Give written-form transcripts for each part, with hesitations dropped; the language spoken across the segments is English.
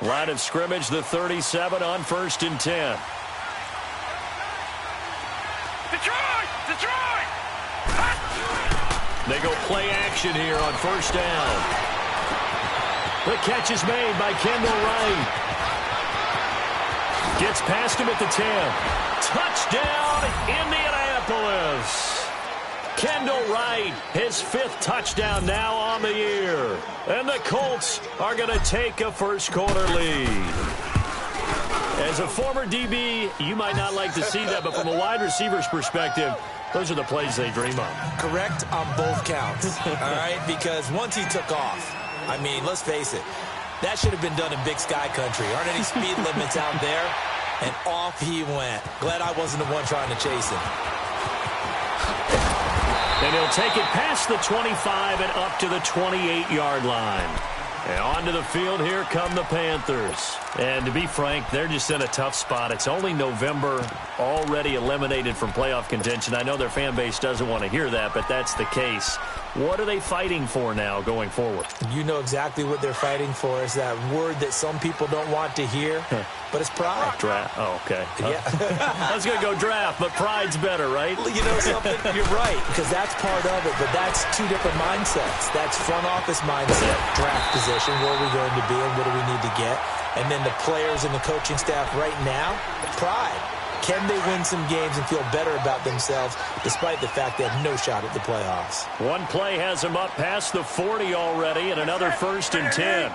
Line of scrimmage, the 37 on 1st and 10. Detroit! Detroit! They go play action here on 1st down. The catch is made by Kendall Wright. Gets past him at the 10. Touchdown, Indianapolis. Kendall Wright, his 5th touchdown now on the year. And the Colts are going to take a first-quarter lead. As a former DB, you might not like to see that, but from a wide receiver's perspective, those are the plays they dream of. Correct on both counts, all right? Because once he took off, I mean, let's face it, that should have been done in Big Sky Country. Aren't any speed limits out there? And off he went. Glad I wasn't the one trying to chase him. And he'll take it past the 25 and up to the 28-yard line. And onto the field, here come the Panthers. And to be frank, they're just in a tough spot. It's only November, already eliminated from playoff contention. I know their fan base doesn't want to hear that, but that's the case. What are they fighting for now going forward? You know exactly what they're fighting for. Is that word that some people don't want to hear, but it's pride. Draft. Oh, okay. Yeah. I was going to go draft, but pride's better, right? You know something? You're right, because that's part of it, but that's two different mindsets. That's front office mindset, draft position, where are we going to be and what do we need to get? And then the players and the coaching staff right now, pride. Can they win some games and feel better about themselves despite the fact they have no shot at the playoffs? One play has them up past the 40 already and another 1st and 10.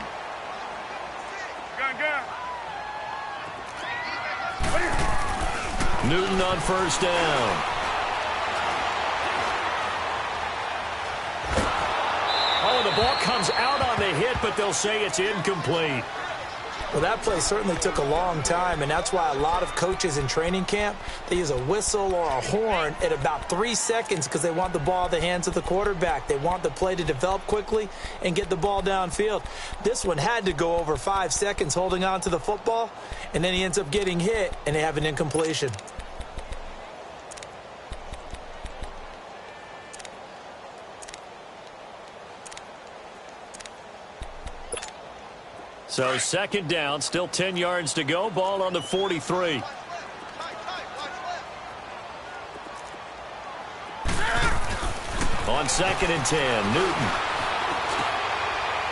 Newton on 1st down. Oh, the ball comes out on the hit, but they'll say it's incomplete. Well, that play certainly took a long time, and that's why a lot of coaches in training camp, they use a whistle or a horn at about 3 seconds because they want the ball in the hands of the quarterback. They want the play to develop quickly and get the ball downfield. This one had to go over 5 seconds holding on to the football, and then he ends up getting hit, and they have an incompletion. So 2nd down, still 10 yards to go. Ball on the 43. On 2nd and 10, Newton.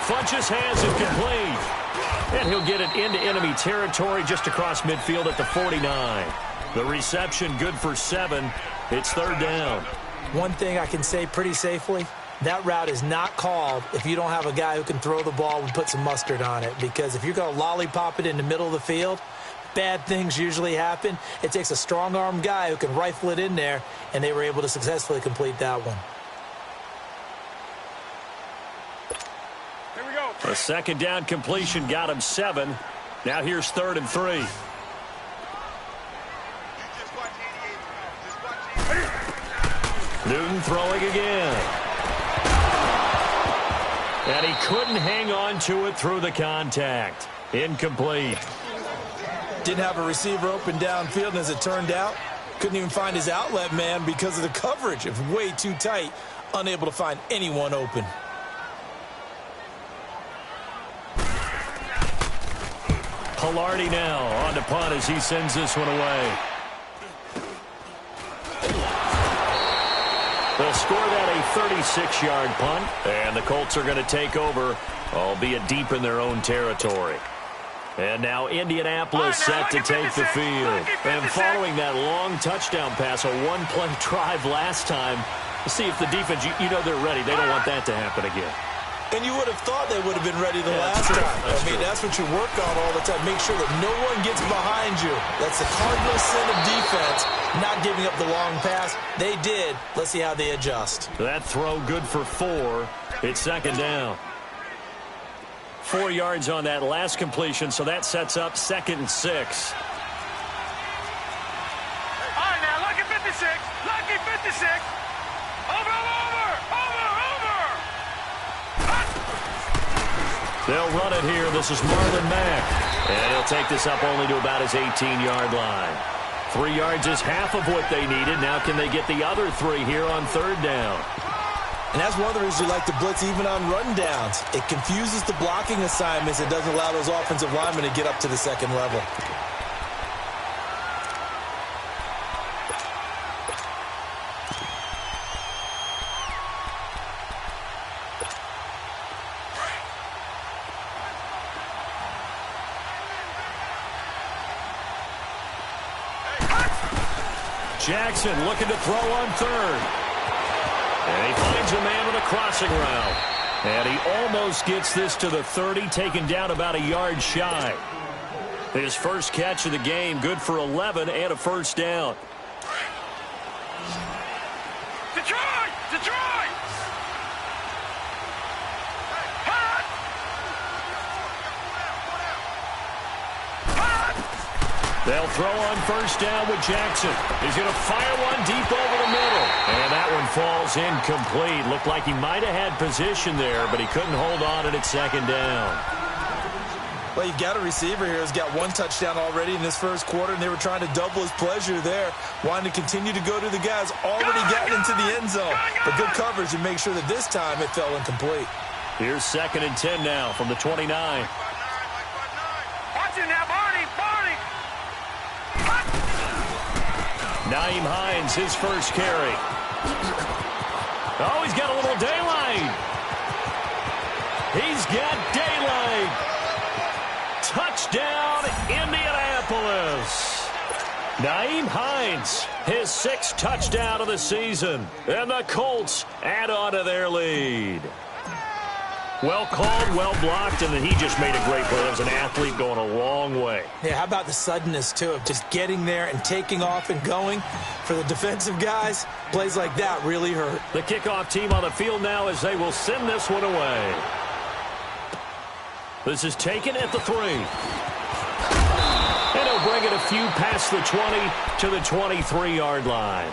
Funches has it complete. And he'll get it into enemy territory just across midfield at the 49. The reception good for 7. It's 3rd down. One thing I can say pretty safely, that route is not called if you don't have a guy who can throw the ball and put some mustard on it. Because if you're going to lollipop it in the middle of the field, bad things usually happen. It takes a strong-armed guy who can rifle it in there, and they were able to successfully complete that one. Here we go. A 2nd down completion got him 7. Now here's 3rd and 3. Newton throwing again. And he couldn't hang on to it through the contact. Incomplete. Didn't have a receiver open downfield, and as it turned out, couldn't even find his outlet man because of the coverage. It was way too tight, unable to find anyone open. Pilardi now on to punt as he sends this one away. They'll score that a 36-yard punt, and the Colts are going to take over, albeit deep in their own territory. And now Indianapolis set to take the field. And following that long touchdown pass, a one-play drive last time, we'll see if the defense, you know they're ready. They don't want that to happen again. And you would have thought they would have been ready the last time. I mean, that's what you work on all the time. Make sure that no one gets behind you. That's the cardinal sin of defense, not giving up the long pass. They did. Let's see how they adjust. That throw good for 4. It's 2nd down. 4 yards on that last completion, so that sets up 2nd and 6. All right, now, lucky 56. Lucky 56. Over. They'll run it here. This is Marlon Mack. And he'll take this up only to about his 18-yard line. 3 yards is half of what they needed. Now can they get the other 3 here on 3rd down? And that's one of the reasons we like to blitz even on run downs. It confuses the blocking assignments. It doesn't allow those offensive linemen to get up to the second level. Jackson looking to throw on third. And he finds a man with a crossing route. And he almost gets this to the 30, taken down about a yard shy. His first catch of the game, good for 11 and a first down. Detroit! Detroit! Hot! Hot! They'll throw on first down with Jackson. He's going to fire one deep over the middle. And that one falls incomplete. Looked like he might have had position there, but he couldn't hold on at second down. Well, you've got a receiver here who's got one touchdown already in this first quarter, and they were trying to double his pleasure there, wanting to continue to go to the guys already gotten into the end zone. But good coverage and make sure that this time it fell incomplete. Here's 2nd and 10 now from the 29. Watch it now, Barney! Barney! Nyheim Hines, his first carry. Oh, he's got a little daylight. He's got daylight. Touchdown, Indianapolis. Nyheim Hines, his 6th touchdown of the season. And the Colts add on to their lead. Well called, well blocked, and then he just made a great play. That was an athlete going a long way. Yeah, how about the suddenness, too, of just getting there and taking off and going? For the defensive guys, plays like that really hurt. The kickoff team on the field now as they will send this one away. This is taken at the 3. And he'll bring it a few past the 20 to the 23-yard line.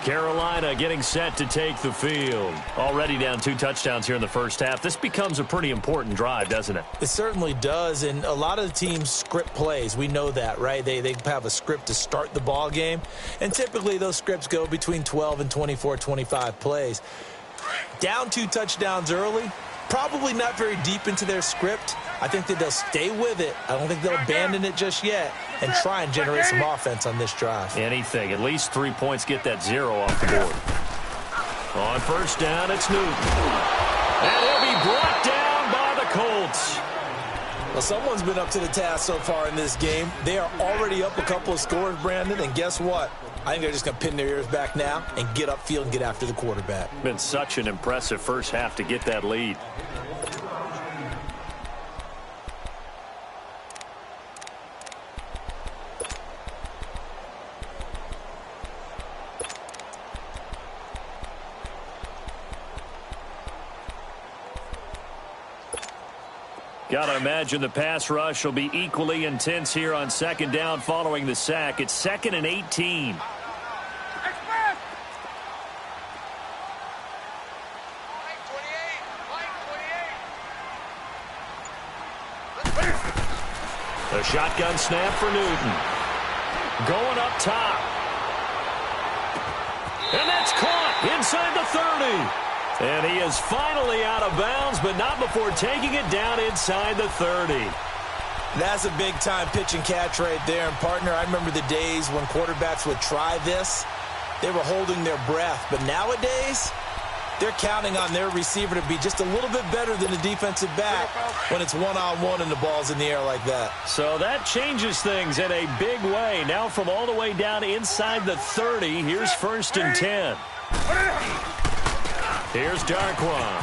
Carolina getting set to take the field. Already down 2 touchdowns here in the first half. This becomes a pretty important drive, doesn't it? It certainly does, and a lot of the teams script plays. We know that, right? They have a script to start the ball game, and typically those scripts go between 12 and 24, 25 plays. Down 2 touchdowns early, probably not very deep into their script. I think that they'll stay with it. I don't think they'll abandon it just yet and try and generate some offense on this drive. Anything. At least 3 points, get that 0 off the board. On first down, it's Newton. And he'll be brought down by the Colts. Well, someone's been up to the task so far in this game. They are already up a couple of scores, Brandon, and guess what? I think they're just going to pin their ears back now and get upfield and get after the quarterback. Been such an impressive first half to get that lead. Got to imagine the pass rush will be equally intense here on second down following the sack. It's 2nd and 18. A shotgun snap for Newton. Going up top. And that's caught inside the 30. And he is finally out of bounds, but not before taking it down inside the 30. That's a big-time pitch and catch right there. And, partner, I remember the days when quarterbacks would try this. They were holding their breath. But nowadays, they're counting on their receiver to be just a little bit better than the defensive back when it's one-on-one and the ball's in the air like that. So that changes things in a big way. Now from all the way down inside the 30, here's 1st and 10. Here's Darquan.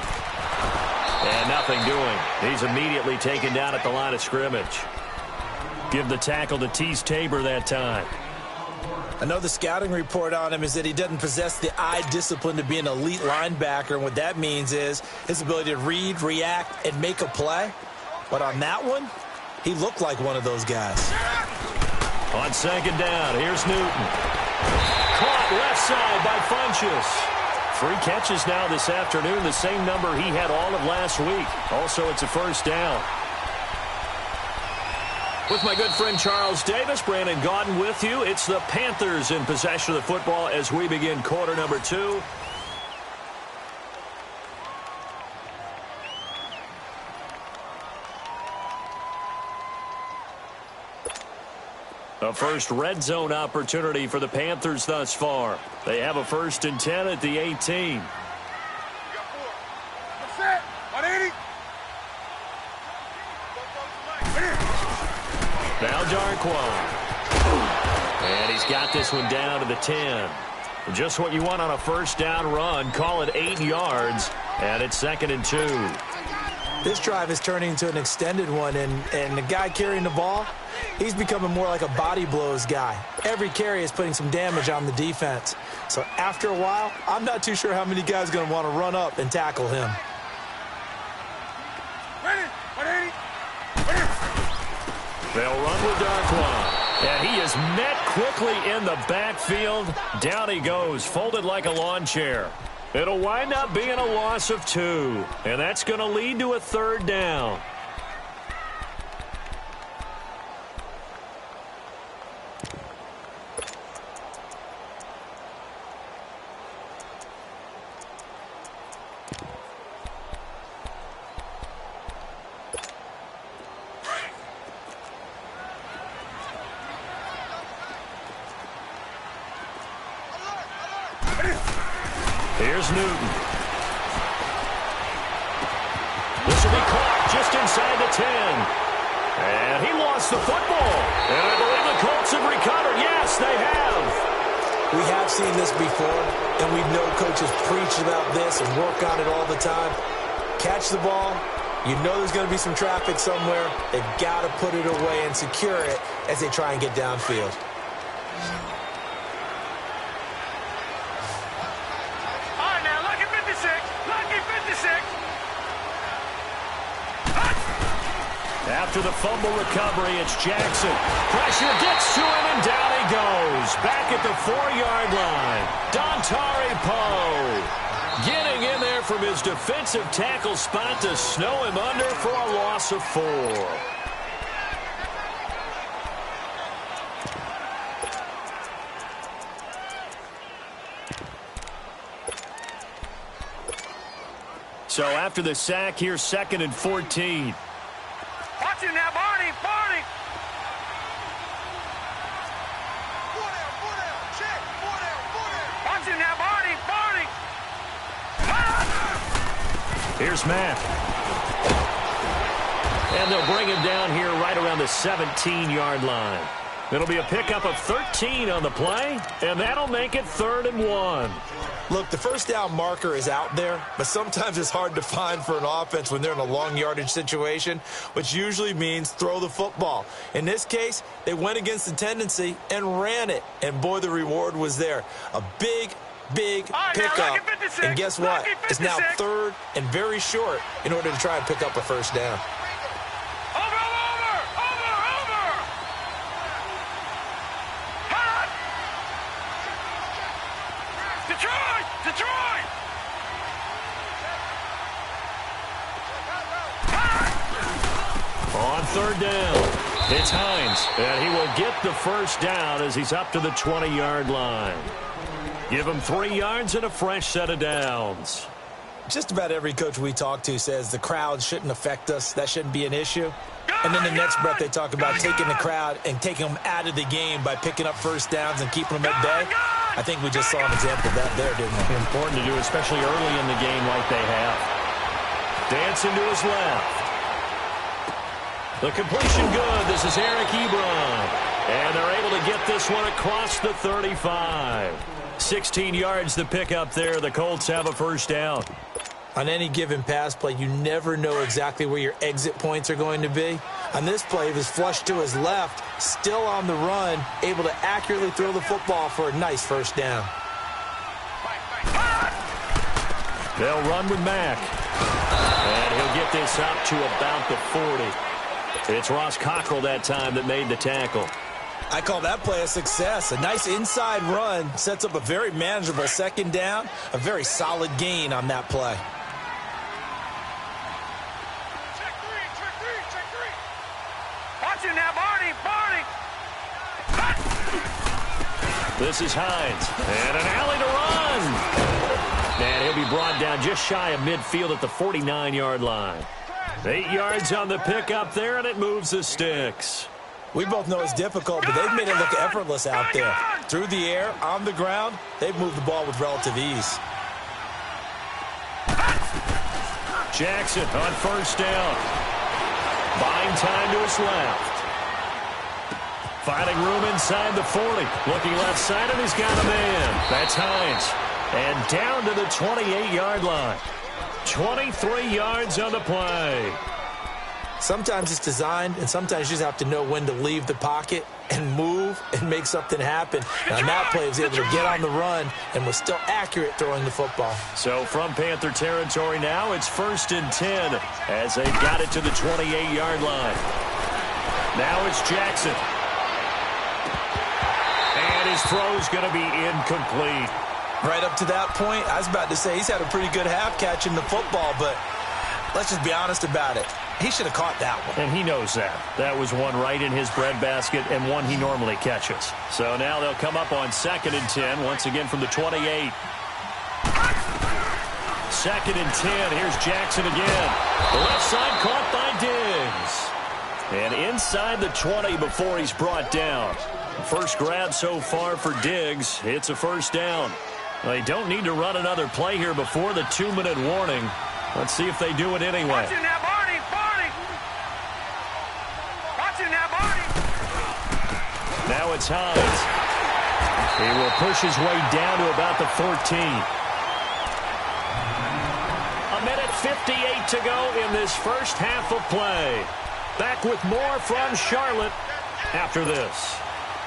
And nothing doing. He's immediately taken down at the line of scrimmage. Give the tackle to Tease Tabor that time. I know the scouting report on him is that he doesn't possess the eye discipline to be an elite linebacker. And what that means is his ability to read, react, and make a play. But on that one, he looked like one of those guys. On second down, here's Newton. Caught left side by Funchess. 3 catches now this afternoon, the same number he had all of last week. Also, it's a first down. With my good friend Charles Davis, Brandon Gaudin with you. It's the Panthers in possession of the football as we begin quarter number 2. A first red zone opportunity for the Panthers thus far. They have a 1st and 10 at the 18. Now Darquan. And he's got this one down to the 10. Just what you want on a first down run. Call it 8 yards. And it's 2nd and 2. This drive is turning into an extended one, and the guy carrying the ball, he's becoming more like a body blows guy. Every carry is putting some damage on the defense. So after a while, I'm not too sure how many guys are going to want to run up and tackle him. They'll run with Darquan. And he is met quickly in the backfield. Down he goes, folded like a lawn chair. It'll wind up being a loss of 2. And that's going to lead to a 3rd down. Here's Newton. This will be caught just inside the 10. And he lost the football. And I believe the Colts have recovered. Yes, they have. We have seen this before, and we know coaches preach about this and work on it all the time. Catch the ball. You know there's going to be some traffic somewhere. They've got to put it away and secure it as they try and get downfield. After the fumble recovery, it's Jackson. Pressure gets to him, and down he goes. Back at the 4-yard line. Dontari Poe getting in there from his defensive tackle spot to snow him under for a loss of 4. So after the sack, here's 2nd and 14. Watch him now, Barney! Barney! Watch him now, Barney! Barney! Here's Matt. And they'll bring him down here right around the 17-yard line. It'll be a pickup of 13 on the play, and that'll make it 3rd and 1. Look, the first down marker is out there, but sometimes it's hard to find for an offense when they're in a long yardage situation, which usually means throw the football. In this case, they went against the tendency and ran it, and boy, the reward was there. A big pickup, and guess what? It's now 3rd and very short in order to try and pick up a first down. Detroit! On 3rd down, it's Hines, and he will get the first down as he's up to the 20-yard line. Give him 3 yards and a fresh set of downs. Just about every coach we talk to says the crowd shouldn't affect us. That shouldn't be an issue. And then the next breath they talk about taking the crowd and taking them out of the game by picking up first downs and keeping them at bay. I think we just saw an example of that there, didn't we? Important to do, especially early in the game like they have. Dancing to his left. The completion good. This is Eric Ebron. And they're able to get this one across the 35. 16 yards to pick up there. The Colts have a first down. On any given pass play, you never know exactly where your exit points are going to be. On this play, he was flushed to his left, still on the run, able to accurately throw the football for a nice first down. They'll run with Mack. And he'll get this up to about the 40. It's Ross Cockrell that time that made the tackle. I call that play a success. A nice inside run sets up a very manageable 2nd down, a very solid gain on that play. Watch him now, Barney! This is Hines. And an alley to run. And he'll be brought down just shy of midfield at the 49-yard line. 8 yards on the pickup there, and it moves the sticks. We both know it's difficult, but they've made it look effortless out there. Through the air, on the ground, they've moved the ball with relative ease. Jackson on first down. Buying time to his left. Finding room inside the 40. Looking left side, and he's got a man. That's Hines. And down to the 28-yard line. 23 yards on the play. Sometimes it's designed, and sometimes you just have to know when to leave the pocket and move and make something happen. Now, that play was able to get on the run and was still accurate throwing the football. So from Panther territory now, it's 1st and 10 as they got it to the 28-yard line. Now it's Jackson. And his throw's going to be incomplete. Right up to that point, I was about to say he's had a pretty good half catching the football, but let's just be honest about it. He should have caught that one. And he knows that. That was one right in his breadbasket and one he normally catches. So now they'll come up on 2nd and 10, once again from the 28. 2nd and 10. Here's Jackson again. The left side caught by Diggs. And inside the 20 before he's brought down. First grab so far for Diggs. It's a first down. They don't need to run another play here before the 2-minute warning. Let's see if they do it anyway. Now it's Hines. He will push his way down to about the 14. 1:58 to go in this first half of play. Back with more from Charlotte after this.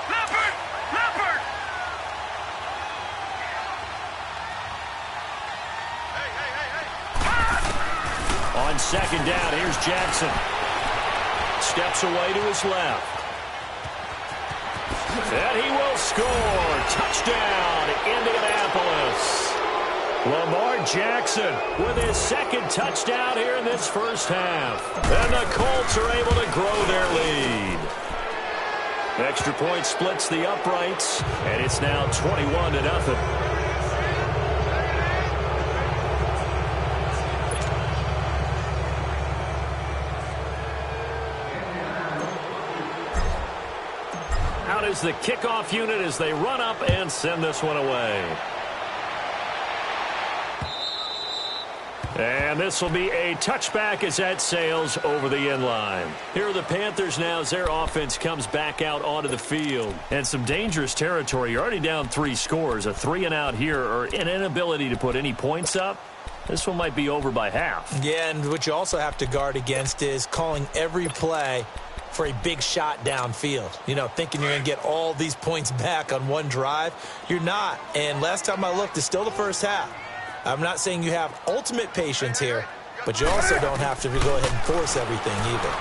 Leopard! Leopard! On 2nd down, here's Jackson. Steps away to his left. And he will score. Touchdown, Indianapolis. Lamar Jackson with his 2nd touchdown here in this first half. And the Colts are able to grow their lead. Extra point splits the uprights, and it's now 21-0. Out is the kickoff unit as they run up and send this one away. And this will be a touchback as that sails over the end line. Here are the Panthers now as their offense comes back out onto the field. And some dangerous territory. You're already down 3 scores. A 3-and-out here or an inability to put any points up. This one might be over by half. Yeah, and what you also have to guard against is calling every play for a big shot downfield. You know, thinking you're going to get all these points back on one drive. You're not. And last time I looked, it's still the first half. I'm not saying you have ultimate patience here, but you also don't have to go ahead and force everything either.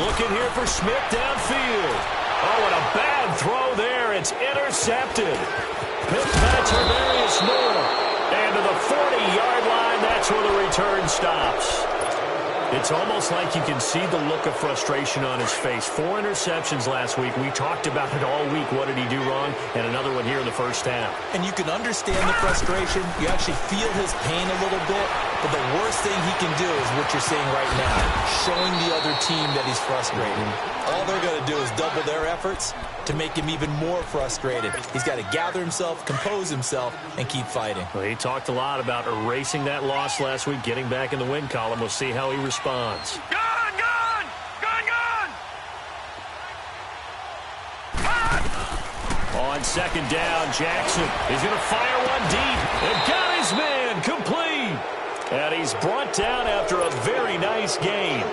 Looking here for Smith downfield. Oh, and a bad throw there. It's intercepted. Picked by Tarvarius Moore. And to the 40-yard line, that's where the return stops. It's almost like you can see the look of frustration on his face. 4 interceptions last week. We talked about it all week. What did he do wrong? And another one here in the first half. And you can understand the frustration. You actually feel his pain a little bit. But the worst thing he can do is what you're seeing right now, showing the other team that he's frustrated. All they're going to do is double their efforts to make him even more frustrated. He's got to gather himself, compose himself, and keep fighting. Well, he talked a lot about erasing that loss last week, getting back in the win column. We'll see how he responds. Gun, gun! Gun, gun! On 2nd down, Jackson is going to fire one deep. And got his man complete. And he's brought down after a very nice gain.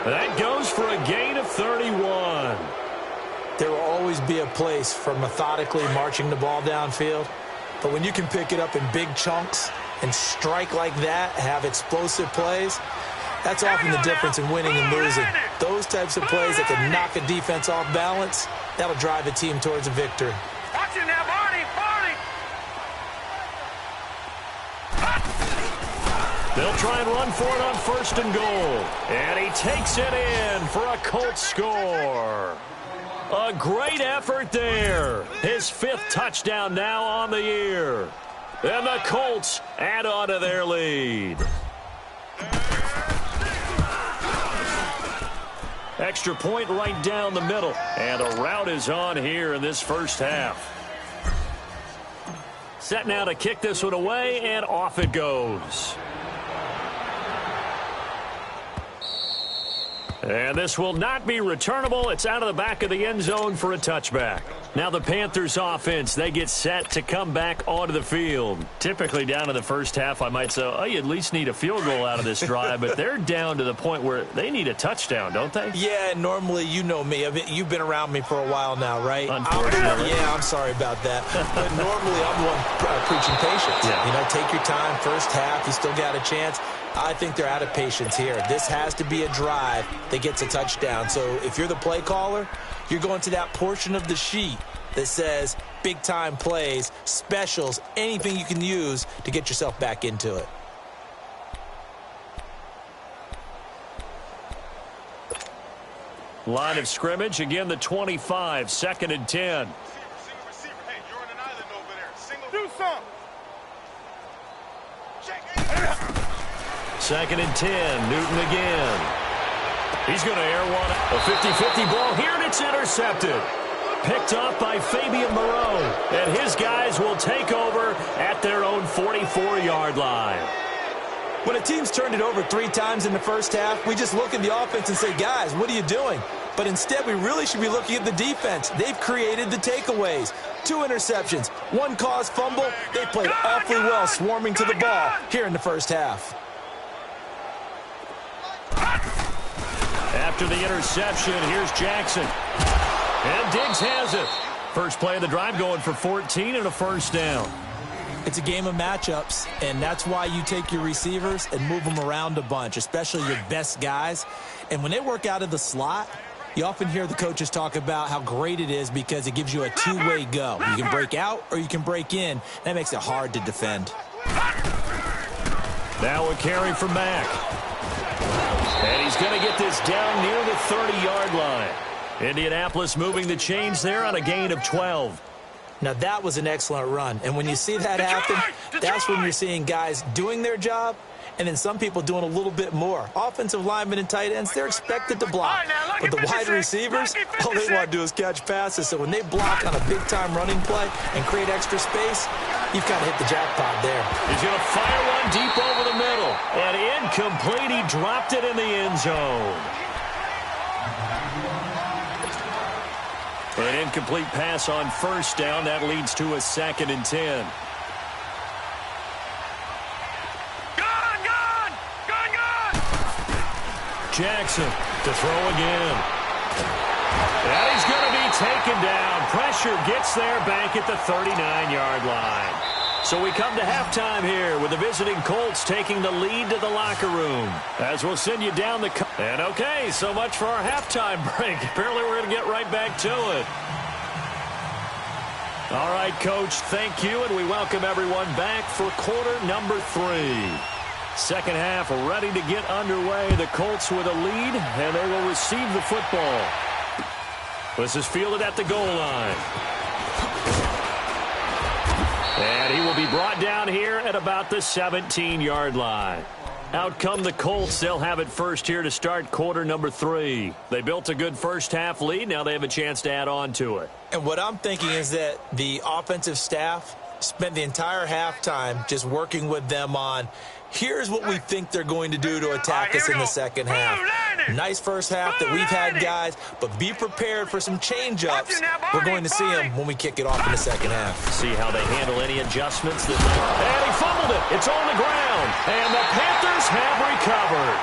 That goes for a gain of 31. There will always be a place for methodically marching the ball downfield. But when you can pick it up in big chunks and strike like that, have explosive plays, that's often the difference in winning and losing. Those types of plays that can knock a defense off balance, that'll drive a team towards a victory. Watch it now, Barney! Barney! They'll try and run for it on 1st and goal. And he takes it in for a Colts score. A great effort there. His 5th touchdown now on the year. And the Colts add on to their lead. Extra point right down the middle. And a rout is on here in this first half. Set now to kick this one away, and off it goes. And this will not be returnable. It's out of the back of the end zone for a touchback. Now the Panthers offense, they get set to come back onto the field. Typically down to the first half, I might say, oh, you at least need a field goal out of this drive, but they're down to the point where they need a touchdown, don't they? Yeah, normally, you know me. You've been around me for a while now, right? Unfortunately. Yeah, I'm sorry about that. But normally, I'm the one preaching patience. Yeah. You know, take your time, first half, you still got a chance. I think they're out of patience here. This has to be a drive that gets a touchdown. So if you're the play caller, you're going to that portion of the sheet that says big-time plays, specials, anything you can use to get yourself back into it. Line of scrimmage, again the 25, 2nd and 10. Receiver. Hey, you're on an island over there. Single. Do something. 2nd and 10, Newton again. He's going to air one. A 50-50 ball here, and it's intercepted. Picked up by Fabian Moreau. And his guys will take over at their own 44-yard line. When a team's turned it over 3 times in the first half, we just look at the offense and say, guys, what are you doing? But instead, we really should be looking at the defense. They've created the takeaways. 2 interceptions, 1 caused fumble. They played awfully well swarming to the ball here in the first half. After the interception, here's Jackson. And Diggs has it. First play of the drive going for 14 and a first down. It's a game of matchups, and that's why you take your receivers and move them around a bunch, especially your best guys. And when they work out of the slot, you often hear the coaches talk about how great it is because it gives you a 2-way go. You can break out or you can break in. That makes it hard to defend. Now a carry from Mack. And he's going to get this down near the 30-yard line. Indianapolis moving the chains there on a gain of 12. Now, that was an excellent run. And when you see that happen, that's when you're seeing guys doing their job and then some people doing a little bit more. Offensive linemen and tight ends, they're expected to block. But the wide receivers, all they want to do is catch passes. So when they block on a big-time running play and create extra space, you've kind of hit the jackpot there. He's going to fire one deep over the middle. And incomplete. He dropped it in the end zone. An incomplete pass on first down. That leads to a 2nd and 10. Jackson to throw again. And he's going to be taken down. Pressure gets there back at the 39-yard line. So we come to halftime here with the visiting Colts taking the lead to the locker room. As we'll send you down the... And okay, so much for our halftime break. Apparently we're going to get right back to it. All right, Coach, thank you, and we welcome everyone back for quarter number 3. Second half ready to get underway. The Colts with a lead, and they will receive the football. This is fielded at the goal line. And he will be brought down here at about the 17-yard line. Out come the Colts. They'll have it first here to start quarter number 3. They built a good first-half lead. Now they have a chance to add on to it. And what I'm thinking is that the offensive staff spent the entire halftime just working with them on, here's what we think they're going to do to attack us in the second half. Nice first half that we've had, guys, but be prepared for some change-ups. We're going to see them when we kick it off in the second half. See how they handle any adjustments. And he fumbled it. It's on the ground. And the Panthers have recovered.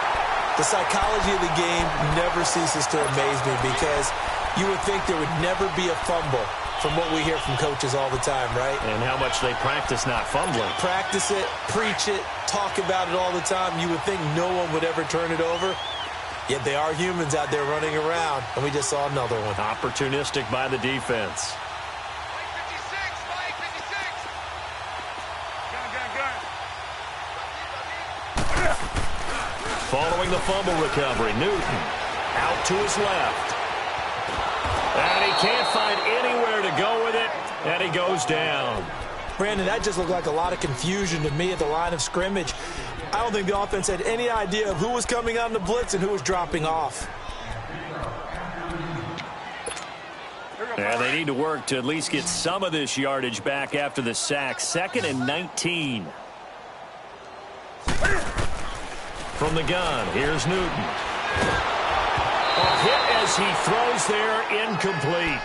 The psychology of the game never ceases to amaze me because you would think there would never be a fumble from what we hear from coaches all the time, right? And how much they practice not fumbling. Practice it, preach it, talk about it all the time. You would think no one would ever turn it over. Yet they are humans out there running around, and we just saw another one. Opportunistic by the defense. Following the fumble recovery, Newton out to his left. And he can't find anywhere to go with it, and he goes down. Brandon, that just looked like a lot of confusion to me at the line of scrimmage. I don't think the offense had any idea of who was coming on the blitz and who was dropping off. And they need to work to at least get some of this yardage back after the sack. 2nd and 19. From the gun, here's Newton. A hit as he throws there, incomplete.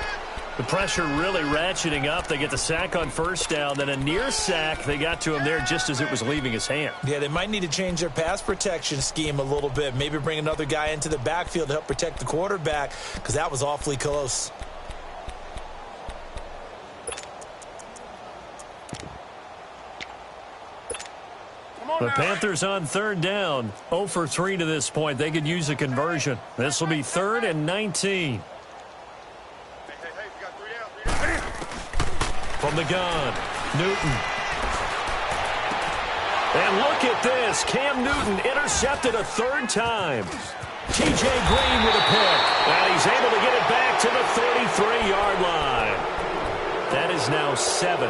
The pressure really ratcheting up. They get the sack on 1st down, then a near sack. They got to him there just as it was leaving his hand. Yeah, they might need to change their pass protection scheme a little bit. Maybe bring another guy into the backfield to help protect the quarterback, because that was awfully close. The Panthers on 3rd down. 0 for 3 to this point. They could use a conversion. This will be 3rd and 19. From the gun, Newton. And look at this. Cam Newton intercepted a 3rd time. T.J. Green with a pick. And he's able to get it back to the 33-yard line. That is now 7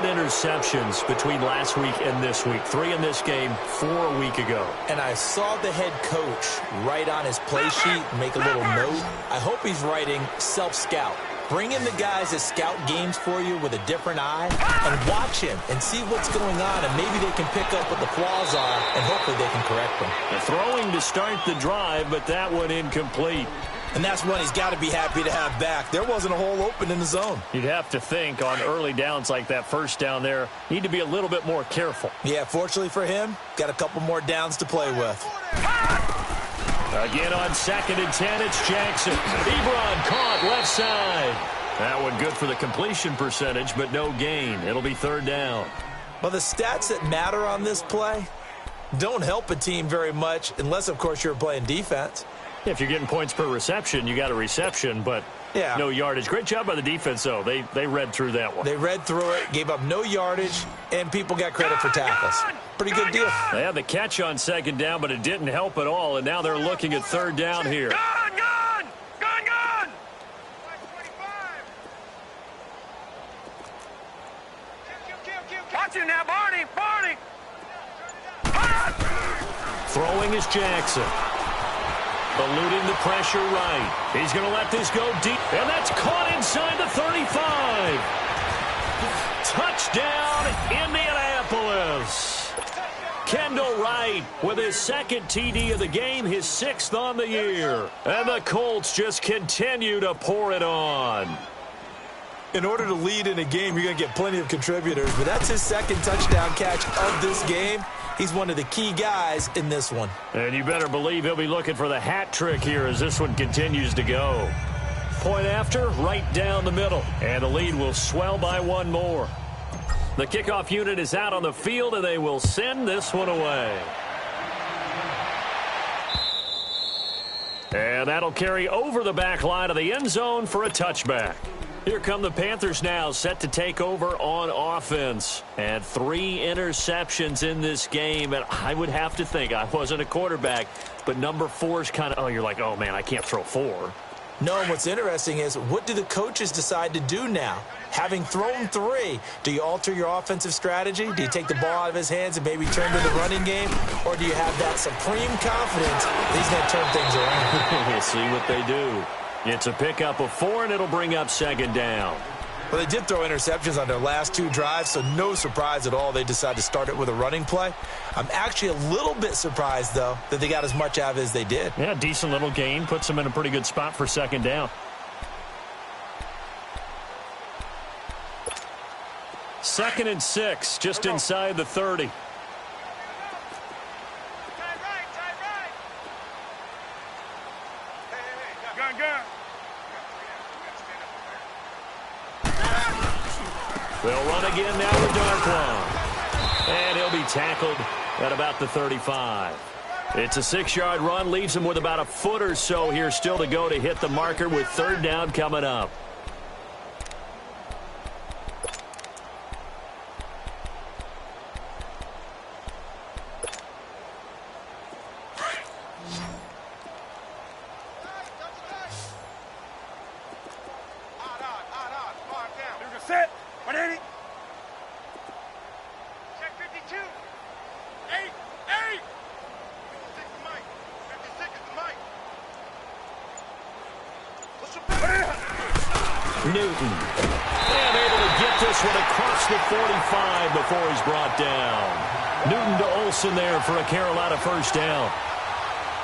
interceptions between last week and this week. 3 in this game, 4 a week ago. And I saw the head coach write on his play sheet, make a little note. I hope he's writing self-scout. Bring in the guys that scout games for you with a different eye and watch him and see what's going on, and maybe they can pick up what the flaws are, and hopefully they can correct them. The throwing to start the drive, but that one incomplete. And that's one he's got to be happy to have back. There wasn't a hole open in the zone. You'd have to think on early downs like that 1st down there, need to be a little bit more careful. Yeah, fortunately for him, got a couple more downs to play with. Again on 2nd and 10, it's Jackson. Ebron caught left side. That one good for the completion percentage, but no gain. It'll be 3rd down. Well, the stats that matter on this play don't help a team very much unless, of course, you're playing defense. If you're getting points per reception, you got a reception, but no yardage. Great job by the defense, though. They read through that one. They read through it, gave up no yardage, and people got credit for tackles. Pretty good deal. They had the catch on 2nd down, but it didn't help at all, and now they're looking at 3rd down here. Gun! Watch it now, Barney! Throwing is Jackson. Eluding the pressure right. He's going to let this go deep, and that's caught inside the 35. Touchdown, Indianapolis. Kendall Wright with his 2nd TD of the game, his 6th on the year. And the Colts just continue to pour it on. In order to lead in a game, you're going to get plenty of contributors, but that's his 2nd touchdown catch of this game. He's one of the key guys in this one. And you better believe he'll be looking for the hat trick here as this one continues to go. Point after, right down the middle. And the lead will swell by 1 more. The kickoff unit is out on the field, and they will send this one away. And that'll carry over the back line of the end zone for a touchback. Here come the Panthers now, set to take over on offense. And 3 interceptions in this game. And I would have to think, I wasn't a quarterback, but number 4 is kind of, you're like, oh, man, I can't throw 4. No, what's interesting is, what do the coaches decide to do now? Having thrown 3, do you alter your offensive strategy? Do you take the ball out of his hands and maybe turn to the running game? Or do you have that supreme confidence that he's going to turn things around? We'll see what they do. It's a pickup of 4, and it'll bring up 2nd down. Well, they did throw interceptions on their last 2 drives, so no surprise at all they decided to start it with a running play. I'm actually a little bit surprised, though, that they got as much out of it as they did. Yeah, decent little gain. Puts them in a pretty good spot for 2nd down. 2nd and 6, just inside the 30. They'll run again now with Darkwan. And he'll be tackled at about the 35. It's a 6-yard run, leaves him with about a foot or so here still to go to hit the marker with 3rd down coming up. Set. What is it? Check 52. 8. What's the Newton. And able to get this one across the 45 before he's brought down. Newton to Olsen there for a Carolina first down.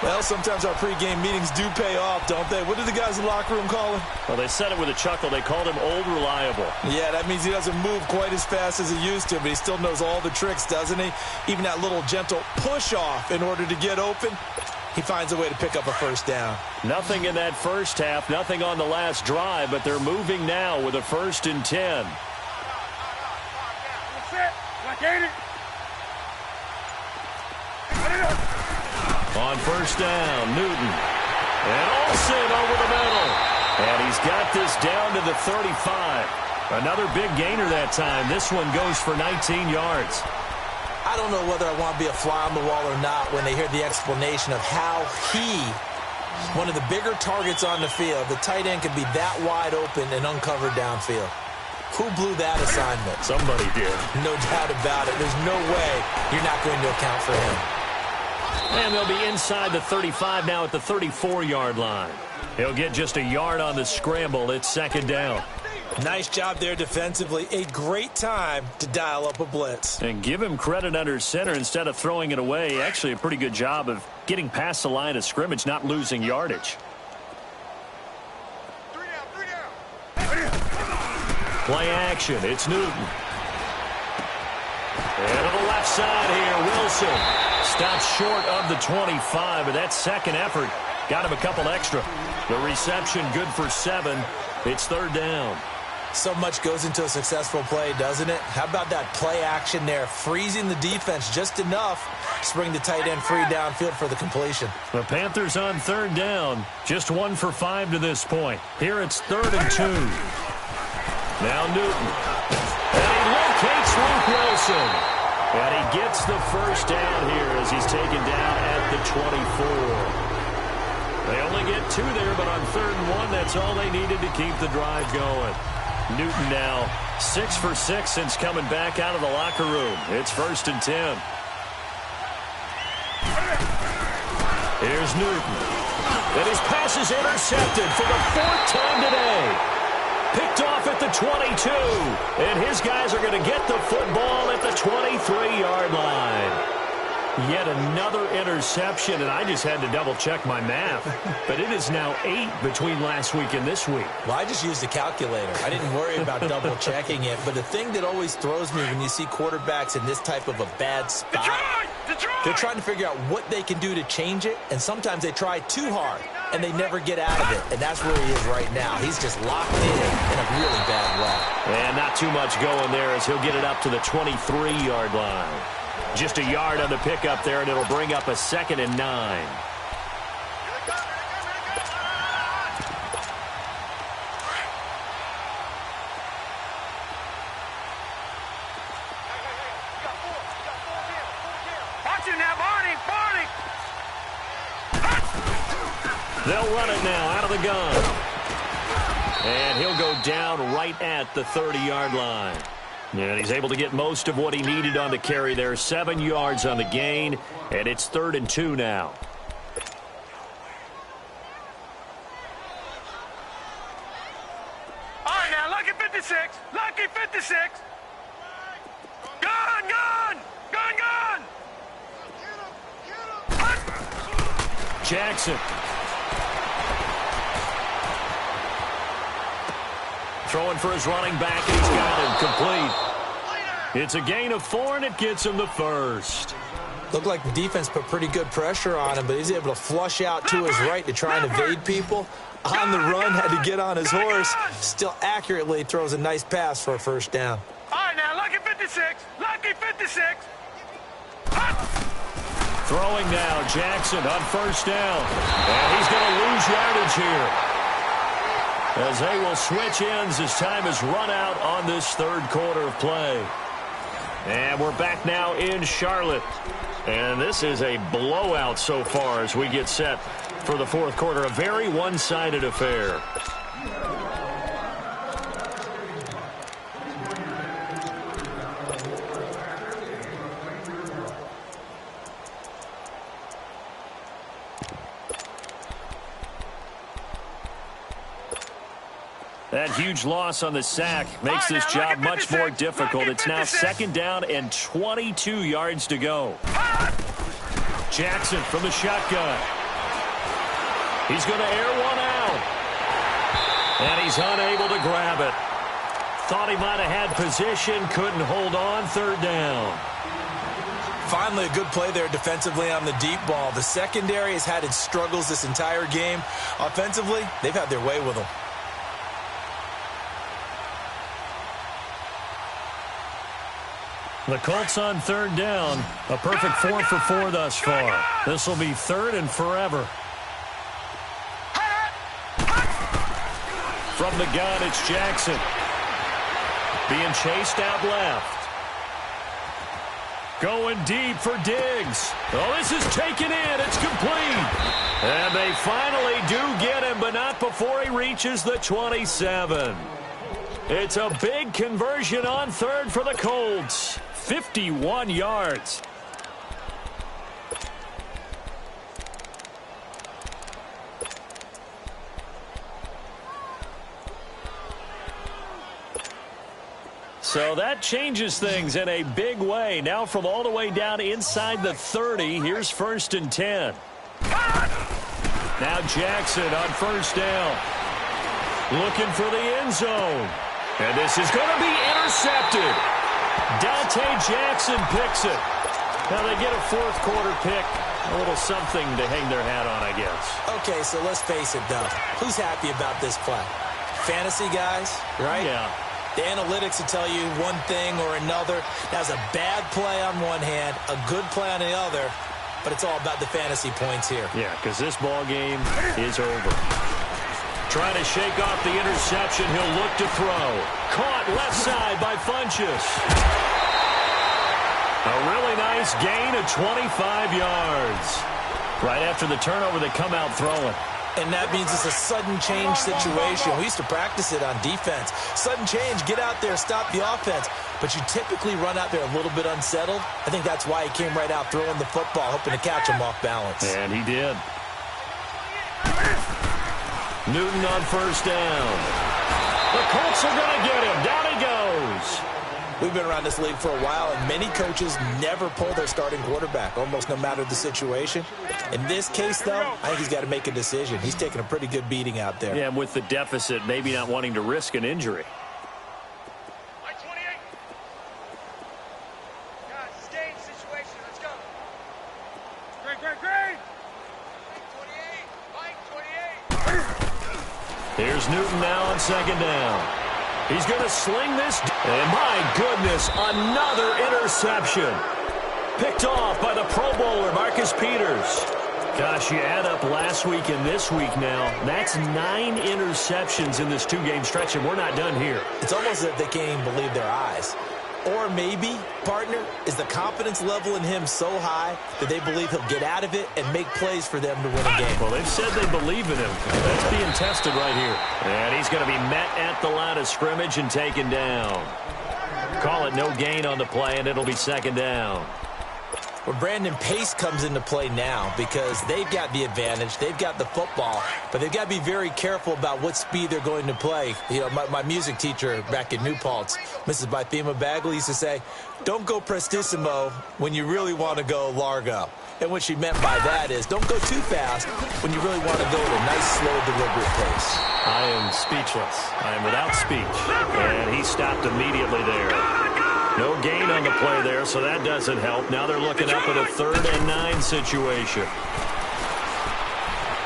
Well, sometimes our pregame meetings do pay off, don't they? What did the guys in the locker room call him? Well, they said it with a chuckle. They called him Old Reliable. Yeah, that means he doesn't move quite as fast as he used to, but he still knows all the tricks, doesn't he? Even that little gentle push-off in order to get open, he finds a way to pick up a first down. Nothing in that first half, nothing on the last drive, but they're moving now with a 1st and 10. On first down, Newton. And Olsen over the middle. And he's got this down to the 35. Another big gainer that time. This one goes for 19 yards. I don't know whether I want to be a fly on the wall or not when they hear the explanation of how one of the bigger targets on the field, the tight end could be that wide open and uncovered downfield. Who blew that assignment? Somebody did. No doubt about it. There's no way you're not going to account for him. And they'll be inside the 35 now at the 34-yard line. He'll get just a yard on the scramble. It's 2nd down. Nice job there defensively. A great time to dial up a blitz. And give him credit under center instead of throwing it away. Actually, a pretty good job of getting past the line of scrimmage, not losing yardage. Play action. It's Newton. And to the left side here, Wilson. Stops short of the 25, but that second effort got him a couple extra. The reception good for 7. It's 3rd down. So much goes into a successful play, doesn't it? How about that play action there? Freezing the defense just enough to bring the tight end free downfield for the completion. The Panthers on 3rd down. Just 1 for 5 to this point. Here it's 3rd and 2. Now Newton. And he locates Luke Wilson. And he gets the first down here as he's taken down at the 24. They only get 2 there, but on 3rd and 1, that's all they needed to keep the drive going. Newton now 6 for 6 since coming back out of the locker room. It's 1st and 10. Here's Newton. And his pass is intercepted for the 4th time today. Picked off at the 22. And his guys are going to get the football at the 23-yard line. Yet another interception, and I just had to double-check my math. But it is now 8 between last week and this week. Well, I just used a calculator. I didn't worry about double-checking it. But the thing that always throws me when you see quarterbacks in this type of a bad spot, they're trying to figure out what they can do to change it, and sometimes they try too hard, and they never get out of it. And that's where he is right now. He's just locked in a really bad way. And not too much going there as he'll get it up to the 23-yard line. Just a yard on the pickup there, and it'll bring up a 2nd and 9. Watch him now, Barney! They'll run it now out of the gun. And he'll go down right at the 30-yard line. And he's able to get most of what he needed on the carry there. 7 yards on the gain, and it's 3rd and 2 now. All right, now, lucky 56. Lucky 56. Gun! Jackson. Throwing for his running back, and he's got him complete. It's a gain of 4, and it gets him the first. Looked like the defense put pretty good pressure on him, but he's able to flush out to his right to try and evade people. On the run, had to get on his horse. Still accurately throws a nice pass for a first down. All right, now, lucky 56. Lucky 56. Throwing now, Jackson on first down. And he's going to lose yardage here, as they will switch ends as time is run out on this 3rd quarter of play. And we're back now in Charlotte. And this is a blowout so far as we get set for the 4th quarter. A very one-sided affair. That huge loss on the sack makes this job much more difficult. It's now 2nd down and 22 yards to go. Jackson from the shotgun. He's going to air one out. And he's unable to grab it. Thought he might have had position, couldn't hold on. 3rd down. Finally, a good play there defensively on the deep ball. The secondary has had its struggles this entire game. Offensively, they've had their way with them. The Colts on 3rd down. A perfect 4 for 4 thus far. This will be 3rd and forever. From the gun, it's Jackson. Being chased out left. Going deep for Diggs. Oh, this is taken in. It's complete. And they finally do get him, but not before he reaches the 27. It's a big conversion on 3rd for the Colts. 51 yards. So that changes things in a big way. Now from all the way down inside the 30, here's 1st and 10. Now Jackson on 1st down. Looking for the end zone. And this is going to be intercepted. Dante Jackson picks it. Now they get a 4th quarter pick. A little something to hang their hat on, I guess. Okay, so let's face it, though. Who's happy about this play? Fantasy guys, right? Yeah. The analytics will tell you one thing or another. That's a bad play on one hand, a good play on the other, but it's all about the fantasy points here. Yeah, because this ball game is over. Trying to shake off the interception. He'll look to throw. Caught left side by Funchess. A really nice gain of 25 yards. Right after the turnover, they come out throwing. And that means it's a sudden change situation. We used to practice it on defense. Sudden change, get out there, stop the offense. But you typically run out there a little bit unsettled. I think that's why he came right out throwing the football, hoping to catch him off balance. And he did. Newton on 1st down. The Colts are going to get him. Down he goes. We've been around this league for a while, and many coaches never pull their starting quarterback, almost no matter the situation. In this case, though, I think he's got to make a decision. He's taking a pretty good beating out there. Yeah, and with the deficit, maybe not wanting to risk an injury. Like 28. Guys, it's game situation. Let's go. Great. Like 28. Here's Newton now on 2nd down. He's going to sling this. And my goodness, another interception. Picked off by the Pro Bowler, Marcus Peters. Gosh, you add up last week and this week now. That's 9 interceptions in this 2-game stretch, and we're not done here. It's almost as if they can't even believe their eyes. Or maybe, partner, is the confidence level in him so high that they believe he'll get out of it and make plays for them to win a game. Well, they've said they believe in him. That's being tested right here. And he's going to be met at the line of scrimmage and taken down. Call it no gain on the play, and it'll be 2nd down. Well, Brandon, pace comes into play now because they've got the advantage. They've got the football, but they've got to be very careful about what speed they're going to play. You know, my music teacher back in New Paltz, Mrs. Bythema Bagley, used to say, don't go prestissimo when you really want to go largo. And what she meant by that is don't go too fast when you really want to go at a nice, slow, deliberate pace. I am speechless. I am without speech. And he stopped immediately there. No gain on the play there, so that doesn't help. Now they're looking up at a 3rd and 9 situation.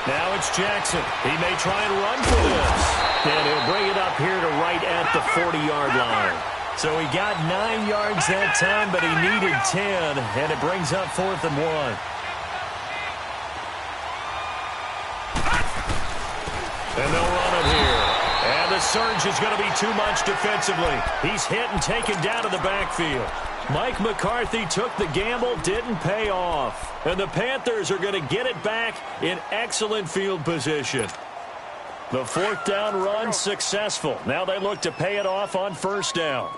Now it's Jackson. He may try and run for this. And he'll bring it up here to right at the 40-yard line. So he got 9 yards that time, but he needed 10, and it brings up 4th and 1. And they'll run it here. And the surge is going to be too much defensively. He's hit and taken down to the backfield. Mike McCarthy took the gamble, didn't pay off. And the Panthers are going to get it back in excellent field position. The 4th down run successful. Now they look to pay it off on 1st down.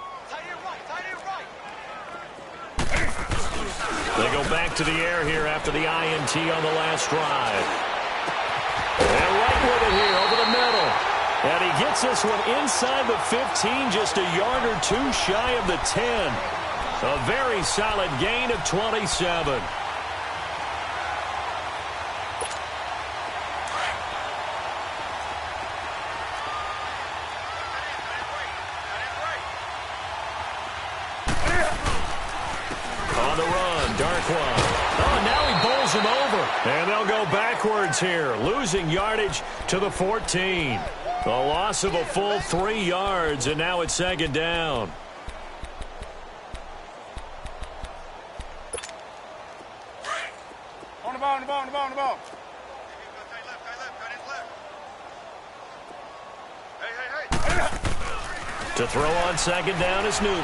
They go back to the air here after the INT on the last drive. And right with it here over the middle. And he gets this one inside the 15, just a yard or two shy of the 10. A very solid gain of 27. On the run, Darkwan. Oh, now he bowls him over. And they'll go backwards here, losing yardage to the 14. A loss of a full 3 yards, and now it's second down. On the ball, on the ball, on the ball, on the ball. To throw on second down is Newton.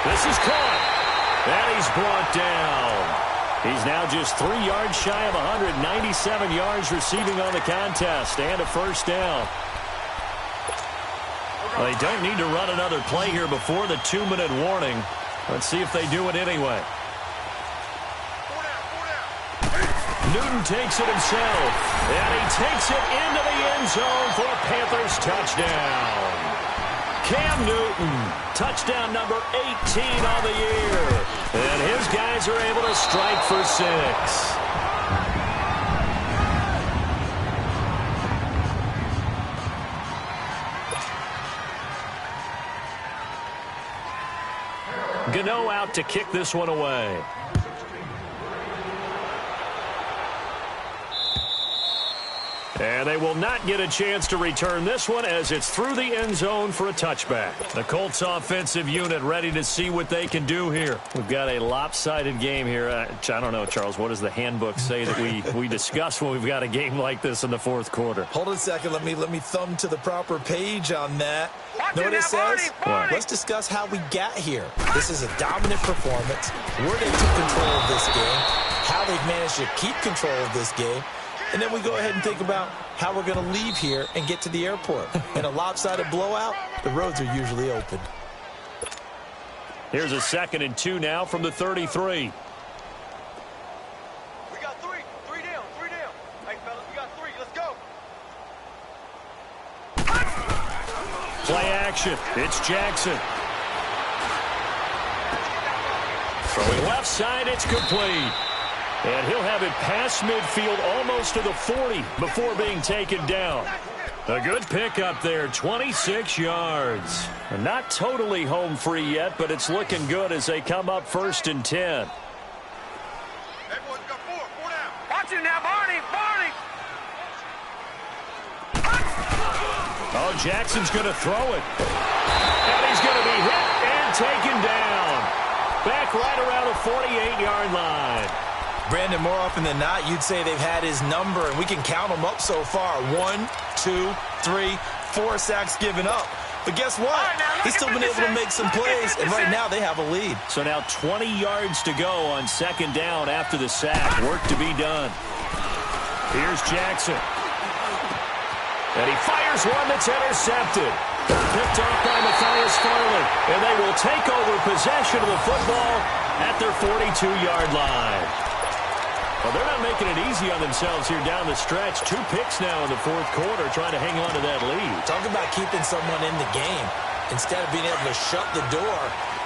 This is caught. And he's brought down. He's now just 3 yards shy of 197 yards receiving on the contest and a first down. Well, they don't need to run another play here before the 2-minute warning. Let's see if they do it anyway. Newton takes it himself, and he takes it into the end zone for a Panthers touchdown. Cam Newton, touchdown number 18 on the year. And his guys are able to strike for 6. Gano out to kick this one away. And they will not get a chance to return this one as it's through the end zone for a touchback. The Colts offensive unit ready to see what they can do here. We've got a lopsided game here. I don't know, Charles, what does the handbook say that we discuss when we've got a game like this in the fourth quarter? Hold on a second. Let me thumb to the proper page on that. Know what it says? Let's discuss how we got here. This is a dominant performance, where they took control of this game, how they've managed to keep control of this game. And then we go ahead and think about how we're going to leave here and get to the airport. In a lopsided blowout, the roads are usually open. Here's a 2nd and 2 now from the 33. We got 3. 3 down. 3 down. Hey, fellas, we got 3. Let's go. Play action. It's Jackson. Throwing left side, it's complete. And he'll have it past midfield almost to the 40 before being taken down. A good pickup there, 26 yards. And not totally home free yet, but it's looking good as they come up 1st and 10. Everyone's got 4. 4 down. Watch it now, Barney. Barney. Oh, Jackson's going to throw it. And he's going to be hit and taken down. Back right around the 48-yard line. Brandon, more often than not, you'd say they've had his number, and we can count them up so far. 1, 2, 3, 4 sacks given up. But guess what? He's still been able to make some plays, and right now they have a lead. So now 20 yards to go on 2nd down after the sack. Work to be done. Here's Jackson. And he fires one that's intercepted. Picked off by Matthias Farley. And they will take over possession of the football at their 42-yard line. Well, they're not making it easy on themselves here down the stretch. 2 picks now in the 4th quarter trying to hang on to that lead. Talk about keeping someone in the game. Instead of being able to shut the door,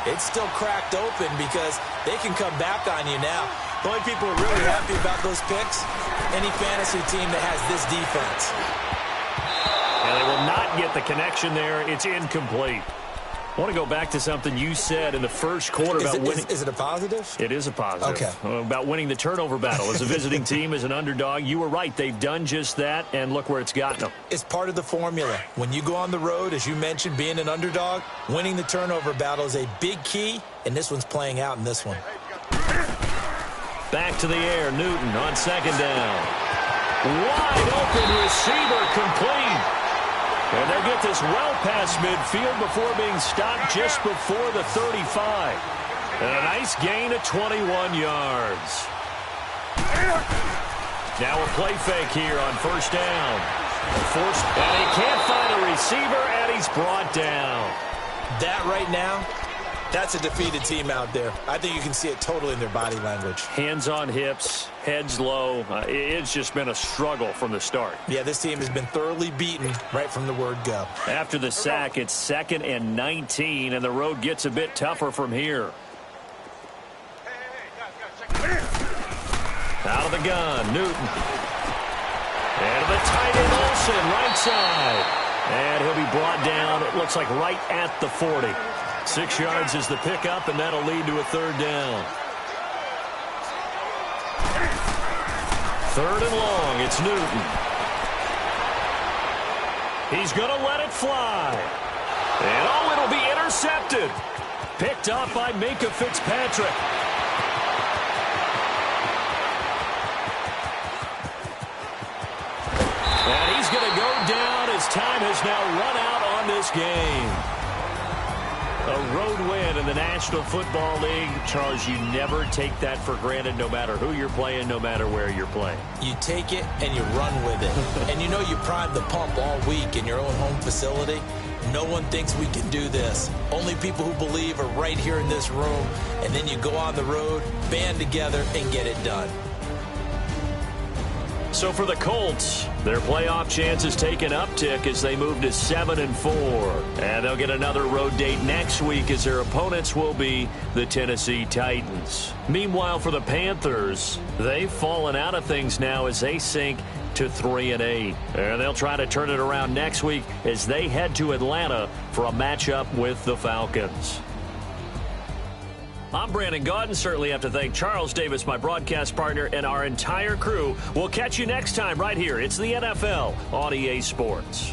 it's still cracked open because they can come back on you now. The only people who are really happy about those picks, any fantasy team that has this defense. And they will not get the connection there. It's incomplete. I want to go back to something you said in the first quarter about winning. Is it a positive? It is a positive. Okay. About winning the turnover battle. As a visiting team, as an underdog, you were right. They've done just that, and look where it's gotten them. It's part of the formula. When you go on the road, as you mentioned, being an underdog, winning the turnover battle is a big key, and this one's playing out in this one. Back to the air, Newton on 2nd down. Wide open receiver complete. And they'll get this well past midfield before being stopped just before the 35. And a nice gain of 21 yards. Now a play fake here on 1st down. And he can't find a receiver, and he's brought down. That right now That's a defeated team out there. I think you can see it totally in their body language. Hands on hips, heads low. It's just been a struggle from the start. Yeah, this team has been thoroughly beaten right from the word go. After the sack, it's 2nd and 19, and the road gets a bit tougher from here. Out of the gun, Newton. And to the tight end, Olsen, right side. And he'll be brought down, it looks like right at the 40. 6 yards is the pickup, and that'll lead to a 3rd down. 3rd and long, it's Newton. He's going to let it fly. And oh, it'll be intercepted. Picked up by Minkah Fitzpatrick. And he's going to go down. His time has now run out on this game. A road win in the National Football League. Charles, you never take that for granted no matter who you're playing, no matter where you're playing. You take it and you run with it. And you know you primed the pump all week in your own home facility. No one thinks we can do this. Only people who believe are right here in this room. And then you go on the road, band together, and get it done. So for the Colts, their playoff chances take an uptick as they move to 7-4. And they'll get another road date next week as their opponents will be the Tennessee Titans. Meanwhile, for the Panthers, they've fallen out of things now as they sink to 3-8. And they'll try to turn it around next week as they head to Atlanta for a matchup with the Falcons. I'm Brandon Gaudin. Certainly have to thank Charles Davis, my broadcast partner, and our entire crew. We'll catch you next time right here. It's the NFL on EA Sports.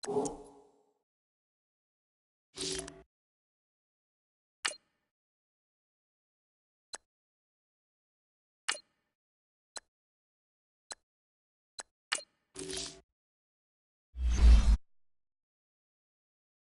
it.